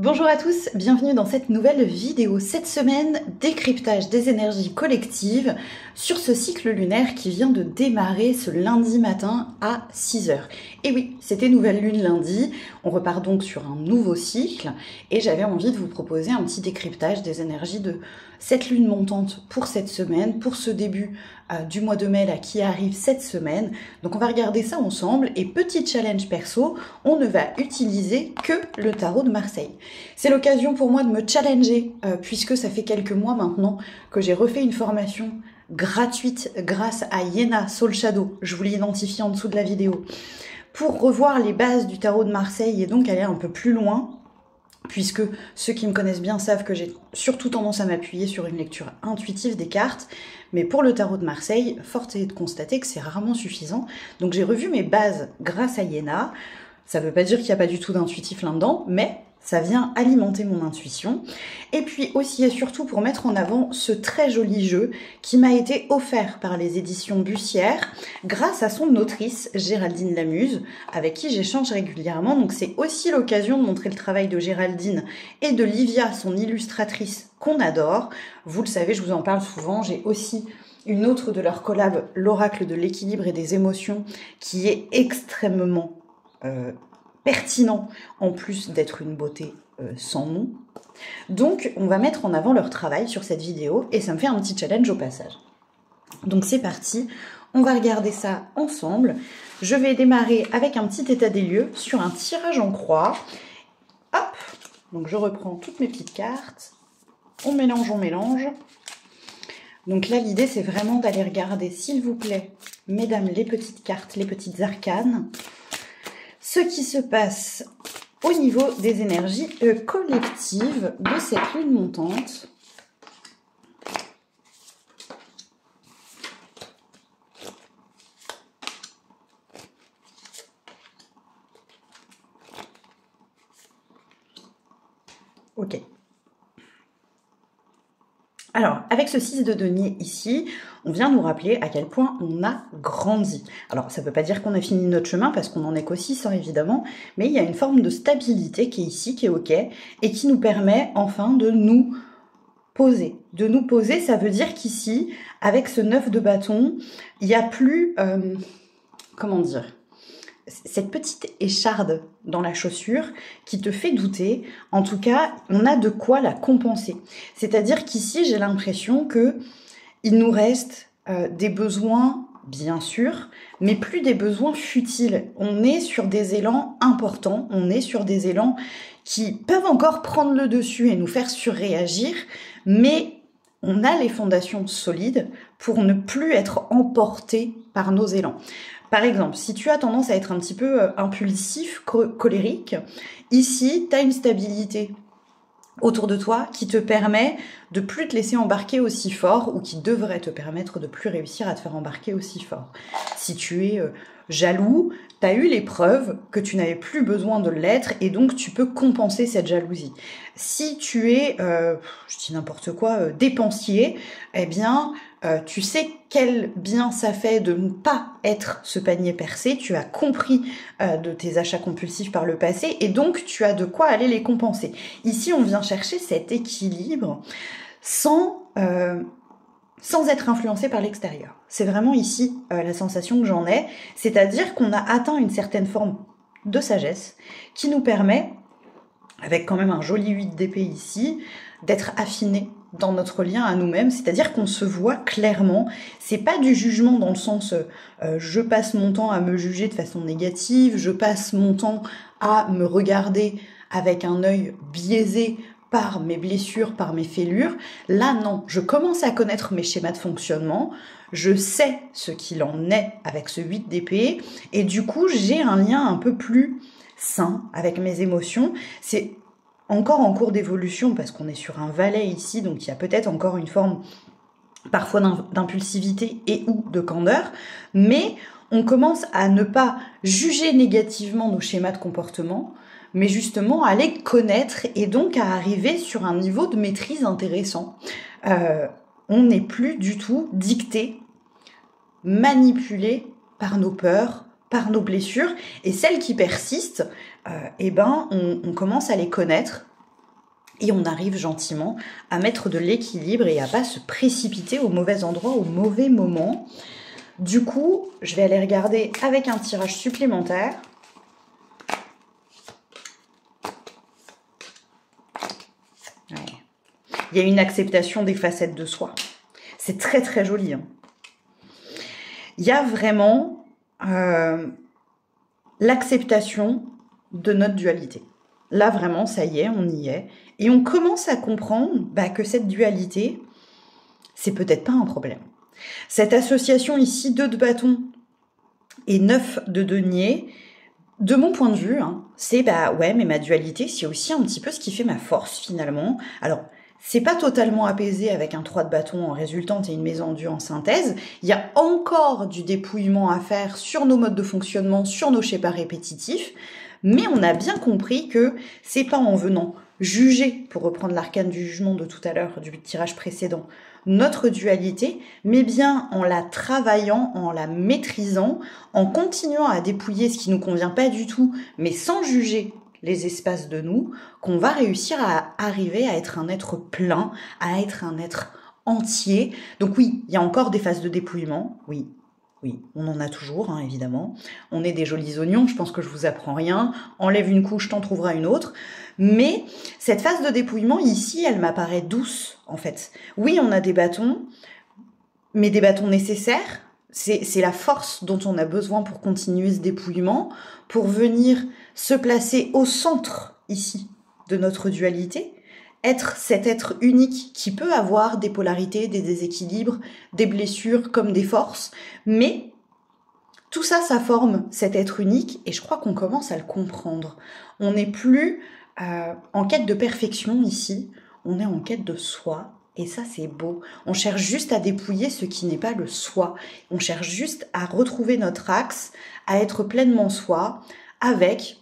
Bonjour à tous, bienvenue dans cette nouvelle vidéo. Cette semaine, décryptage des énergies collectives sur ce cycle lunaire qui vient de démarrer ce lundi matin à 6 h. Et oui, c'était nouvelle lune lundi, on repart donc sur un nouveau cycle et j'avais envie de vous proposer un petit décryptage des énergies de cette lune montante pour cette semaine, pour ce début du mois de mai là qui arrive cette semaine. Donc on va regarder ça ensemble et petit challenge perso, on ne va utiliser que le tarot de Marseille. C'est l'occasion pour moi de me challenger puisque ça fait quelques mois maintenant que j'ai refait une formation gratuite grâce à Yéna Soul Shadow, je vous l'ai identifié en dessous de la vidéo, pour revoir les bases du tarot de Marseille et donc aller un peu plus loin. Puisque ceux qui me connaissent bien savent que j'ai surtout tendance à m'appuyer sur une lecture intuitive des cartes, mais pour le tarot de Marseille, force est de constater que c'est rarement suffisant. Donc j'ai revu mes bases grâce à Yéna. Ça ne veut pas dire qu'il n'y a pas du tout d'intuitif là-dedans, mais ça vient alimenter mon intuition. Et puis aussi et surtout pour mettre en avant ce très joli jeu qui m'a été offert par les éditions Bussière grâce à son autrice Géraldine Lamuse, avec qui j'échange régulièrement. Donc c'est aussi l'occasion de montrer le travail de Géraldine et de Livia, son illustratrice qu'on adore. Vous le savez, je vous en parle souvent. J'ai aussi une autre de leurs collabs, l'Oracle de l'équilibre et des émotions, qui est extrêmement pertinent, en plus d'être une beauté sans nom. Donc, on va mettre en avant leur travail sur cette vidéo et ça me fait un petit challenge au passage. Donc, c'est parti. On va regarder ça ensemble. Je vais démarrer avec un petit état des lieux sur un tirage en croix. Hop! Donc, je reprends toutes mes petites cartes. On mélange, on mélange. Donc là, l'idée, c'est vraiment d'aller regarder, s'il vous plaît, mesdames, les petites cartes, les petites arcanes, ce qui se passe au niveau des énergies collectives de cette lune montante. Ok. Alors, avec ce 6 de denier ici, on vient nous rappeler à quel point on a grandi. Alors, ça ne veut pas dire qu'on a fini notre chemin, parce qu'on n'en est qu'au 6, hein, évidemment, mais il y a une forme de stabilité qui est ici, qui est ok, et qui nous permet enfin de nous poser. De nous poser, ça veut dire qu'ici, avec ce 9 de bâton, il n'y a plus... comment dire ? Cette petite écharde dans la chaussure qui te fait douter. En tout cas, on a de quoi la compenser. C'est-à-dire qu'ici, j'ai l'impression que il nous reste des besoins, bien sûr, mais plus des besoins futiles. On est sur des élans importants, on est sur des élans qui peuvent encore prendre le dessus et nous faire surréagir, mais on a les fondations solides pour ne plus être emporté par nos élans. Par exemple, si tu as tendance à être un petit peu impulsif, colérique, ici, tu as une stabilité autour de toi qui te permet de plus te laisser embarquer aussi fort ou qui devrait te permettre de plus réussir à te faire embarquer aussi fort. Si tu es jaloux, tu as eu les preuves que tu n'avais plus besoin de l'être et donc tu peux compenser cette jalousie. Si tu es, je dis n'importe quoi, dépensier, eh bien, tu sais quel bien ça fait de ne pas être ce panier percé, tu as compris de tes achats compulsifs par le passé et donc tu as de quoi aller les compenser. Ici, on vient chercher cet équilibre sans être influencé par l'extérieur. C'est vraiment ici la sensation que j'en ai, c'est-à-dire qu'on a atteint une certaine forme de sagesse qui nous permet, avec quand même un joli 8 d'épée ici, d'être affiné dans notre lien à nous-mêmes, c'est-à-dire qu'on se voit clairement. C'est pas du jugement dans le sens je passe mon temps à me juger de façon négative, je passe mon temps à me regarder avec un œil biaisé par mes blessures, par mes fêlures. Là, non, je commence à connaître mes schémas de fonctionnement, je sais ce qu'il en est avec ce 8 d'épée, et du coup, j'ai un lien un peu plus sain avec mes émotions. C'est encore en cours d'évolution, parce qu'on est sur un valet ici, donc il y a peut-être encore une forme parfois d'impulsivité et ou de candeur, mais on commence à ne pas juger négativement nos schémas de comportement, mais justement à les connaître et donc à arriver sur un niveau de maîtrise intéressant. On n'est plus du tout dicté, manipulé par nos peurs, par nos blessures, et celles qui persistent, on commence à les connaître Et on arrive gentiment à mettre de l'équilibre et à pas se précipiter au mauvais endroit, au mauvais moment. Du coup, je vais aller regarder avec un tirage supplémentaire. Ouais. Il y a une acceptation des facettes de soi. C'est très très joli. Hein. Il y a vraiment l'acceptation de notre dualité. Là, vraiment, ça y est, on y est. Et on commence à comprendre que cette dualité, c'est peut-être pas un problème. Cette association ici, 2 de bâton et 9 de denier, de mon point de vue, hein, c'est ouais, mais ma dualité, c'est aussi un petit peu ce qui fait ma force finalement. Alors, c'est pas totalement apaisé avec un 3 de bâton en résultante et une maison en Dieu en synthèse. Il y a encore du dépouillement à faire sur nos modes de fonctionnement, sur nos schémas répétitifs. Mais on a bien compris que c'est pas en venant juger, pour reprendre l'arcane du jugement de tout à l'heure, du tirage précédent, notre dualité, mais bien en la travaillant, en la maîtrisant, en continuant à dépouiller ce qui nous convient pas du tout, mais sans juger les espaces de nous, qu'on va réussir à arriver à être un être plein, à être un être entier. Donc oui, il y a encore des phases de dépouillement, oui, on en a toujours, hein, évidemment. On est des jolis oignons, je pense que je vous apprends rien. Enlève une couche, t'en trouveras une autre. Mais cette phase de dépouillement, ici, elle m'apparaît douce, en fait. Oui, on a des bâtons, mais des bâtons nécessaires. C'est la force dont on a besoin pour continuer ce dépouillement, pour venir se placer au centre, ici, de notre dualité. Être cet être unique qui peut avoir des polarités, des déséquilibres, des blessures comme des forces, mais tout ça, ça forme cet être unique et je crois qu'on commence à le comprendre. On n'est plus en quête de perfection ici, on est en quête de soi et ça c'est beau. On cherche juste à dépouiller ce qui n'est pas le soi, on cherche juste à retrouver notre axe, à être pleinement soi, avec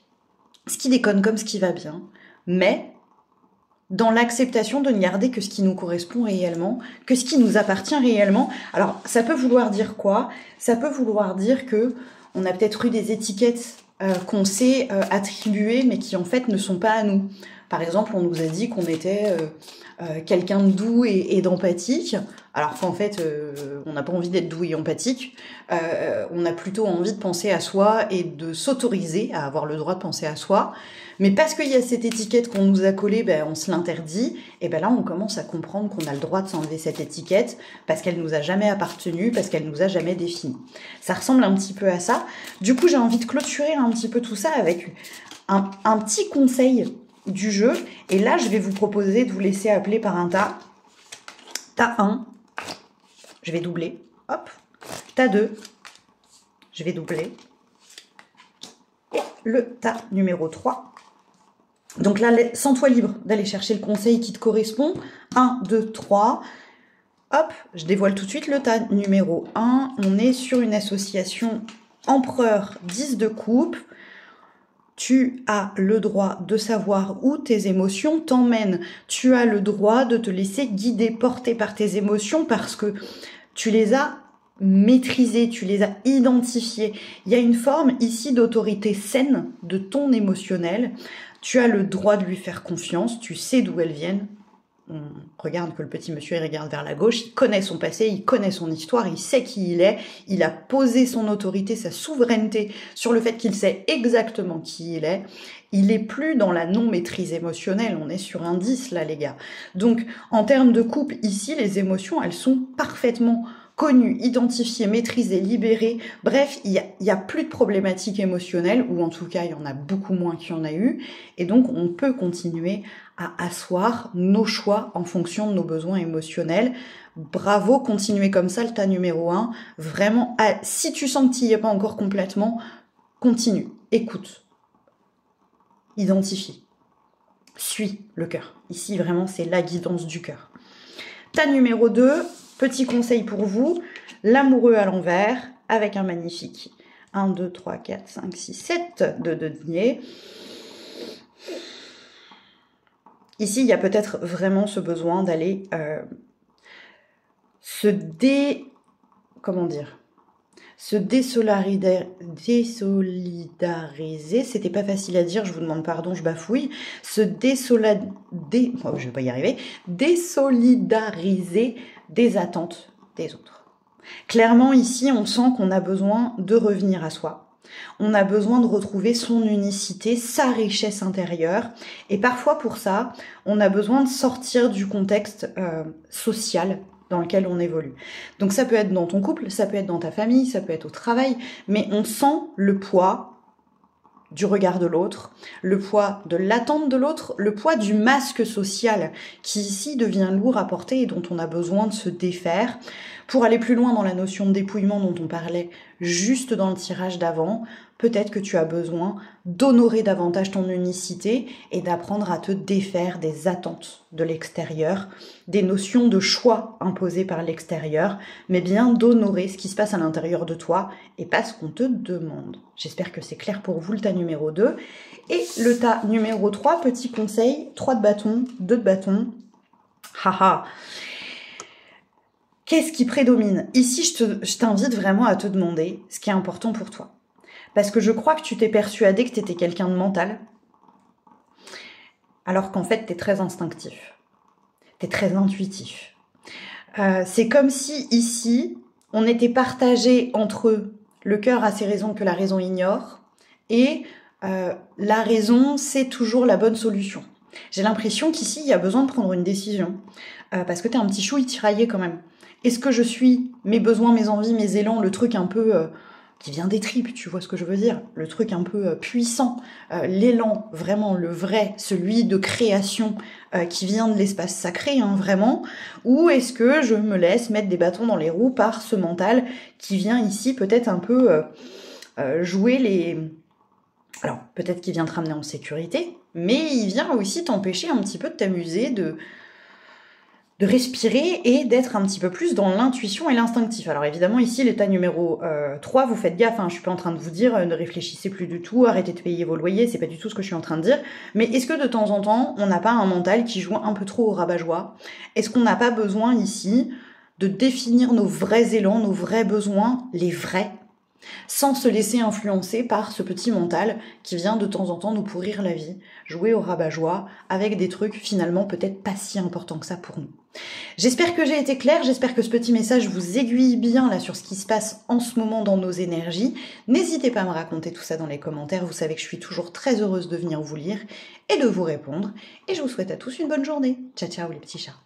ce qui déconne comme ce qui va bien, mais dans l'acceptation de ne garder que ce qui nous correspond réellement, que ce qui nous appartient réellement. Alors, ça peut vouloir dire quoi? Ça peut vouloir dire que on a peut-être eu des étiquettes qu'on s'est attribuées, mais qui en fait ne sont pas à nous. Par exemple, on nous a dit qu'on était quelqu'un de doux et d'empathique, alors qu'en fait, on n'a pas envie d'être doux et empathique. On a plutôt envie de penser à soi et de s'autoriser à avoir le droit de penser à soi. Mais parce qu'il y a cette étiquette qu'on nous a collée, on se l'interdit. Et là, on commence à comprendre qu'on a le droit de s'enlever cette étiquette parce qu'elle nous a jamais appartenu, parce qu'elle nous a jamais défini. Ça ressemble un petit peu à ça. Du coup, j'ai envie de clôturer un petit peu tout ça avec un petit conseil du jeu. Et là, je vais vous proposer de vous laisser appeler par un tas. Tas 1, je vais doubler. Hop. Tas 2, je vais doubler. Et le tas numéro 3. Donc là, sens-toi libre d'aller chercher le conseil qui te correspond. 1, 2, 3. Hop, je dévoile tout de suite le tas numéro 1. On est sur une association empereur 10 de coupe. Tu as le droit de savoir où tes émotions t'emmènent. Tu as le droit de te laisser guider, porter par tes émotions parce que tu les as maîtrisées, tu les as identifiées. Il y a une forme ici d'autorité saine de ton émotionnel. Tu as le droit de lui faire confiance, tu sais d'où elles viennent. On regarde que le petit monsieur, il regarde vers la gauche, il connaît son passé, il connaît son histoire, il sait qui il est, il a posé son autorité, sa souveraineté sur le fait qu'il sait exactement qui il est. Il est plus dans la non-maîtrise émotionnelle, on est sur un 10 là les gars. Donc en termes de couple, ici, les émotions, elles sont parfaitement connues, identifiées, maîtrisées, libérées. Bref, il y a plus de problématiques émotionnelles, ou en tout cas, il y en a beaucoup moins qu'il y en a eu. Et donc, on peut continuer à asseoir nos choix en fonction de nos besoins émotionnels. Bravo, continuez comme ça, le tas numéro 1. Vraiment, si tu sens que tu n'y es pas encore complètement, continue, écoute, identifie, suis le cœur. Ici, vraiment, c'est la guidance du cœur. Tas numéro 2, petit conseil pour vous, l'amoureux à l'envers, avec un magnifique 1, 2, 3, 4, 5, 6, 7 de denier. Ici, il y a peut-être vraiment ce besoin d'aller se désolidariser, c'était pas facile à dire, je vous demande pardon, je bafouille, je vais pas y arriver, désolidariser des attentes des autres. Clairement, ici, on sent qu'on a besoin de revenir à soi. On a besoin de retrouver son unicité, sa richesse intérieure. Et parfois, pour ça, on a besoin de sortir du contexte social dans lequel on évolue. Donc ça peut être dans ton couple, ça peut être dans ta famille, ça peut être au travail, mais on sent le poids du regard de l'autre, le poids de l'attente de l'autre, le poids du masque social qui ici devient lourd à porter et dont on a besoin de se défaire. Pour aller plus loin dans la notion de dépouillement dont on parlait juste dans le tirage d'avant, peut-être que tu as besoin d'honorer davantage ton unicité et d'apprendre à te défaire des attentes de l'extérieur, des notions de choix imposées par l'extérieur, mais bien d'honorer ce qui se passe à l'intérieur de toi et pas ce qu'on te demande. J'espère que c'est clair pour vous, le tas numéro 2. Et le tas numéro 3, petit conseil, 3 de bâton, 2 de bâton. Haha. Qu'est-ce qui prédomine? Ici, je t'invite vraiment à te demander ce qui est important pour toi. Parce que je crois que tu t'es persuadé que tu étais quelqu'un de mental, alors qu'en fait, tu es très instinctif. Tu es très intuitif. C'est comme si, ici, on était partagé entre le cœur a ses raisons que la raison ignore, et la raison, c'est toujours la bonne solution. J'ai l'impression qu'ici, il y a besoin de prendre une décision, parce que tu es un petit chouille tiraillé quand même. Est-ce que je suis mes besoins, mes envies, mes élans, le truc un peu qui vient des tripes, tu vois ce que je veux dire? Le truc un peu puissant, l'élan, vraiment le vrai, celui de création qui vient de l'espace sacré, hein, vraiment. Ou est-ce que je me laisse mettre des bâtons dans les roues par ce mental qui vient ici peut-être un peu jouer les... Alors, peut-être qu'il vient te ramener en sécurité, mais il vient aussi t'empêcher un petit peu de t'amuser, de respirer et d'être un petit peu plus dans l'intuition et l'instinctif. Alors évidemment, ici, l'état numéro 3, vous faites gaffe, hein, je suis pas en train de vous dire ne réfléchissez plus du tout, arrêtez de payer vos loyers, c'est pas du tout ce que je suis en train de dire. Mais est-ce que de temps en temps, on n'a pas un mental qui joue un peu trop au rabat-joie? Est-ce qu'on n'a pas besoin ici de définir nos vrais élans, nos vrais besoins, les vrais, sans se laisser influencer par ce petit mental qui vient de temps en temps nous pourrir la vie, jouer au rabat-joie avec des trucs finalement peut-être pas si importants que ça pour nous. J'espère que j'ai été claire, j'espère que ce petit message vous aiguille bien là sur ce qui se passe en ce moment dans nos énergies. N'hésitez pas à me raconter tout ça dans les commentaires, vous savez que je suis toujours très heureuse de venir vous lire et de vous répondre. Et je vous souhaite à tous une bonne journée. Ciao ciao les petits chats.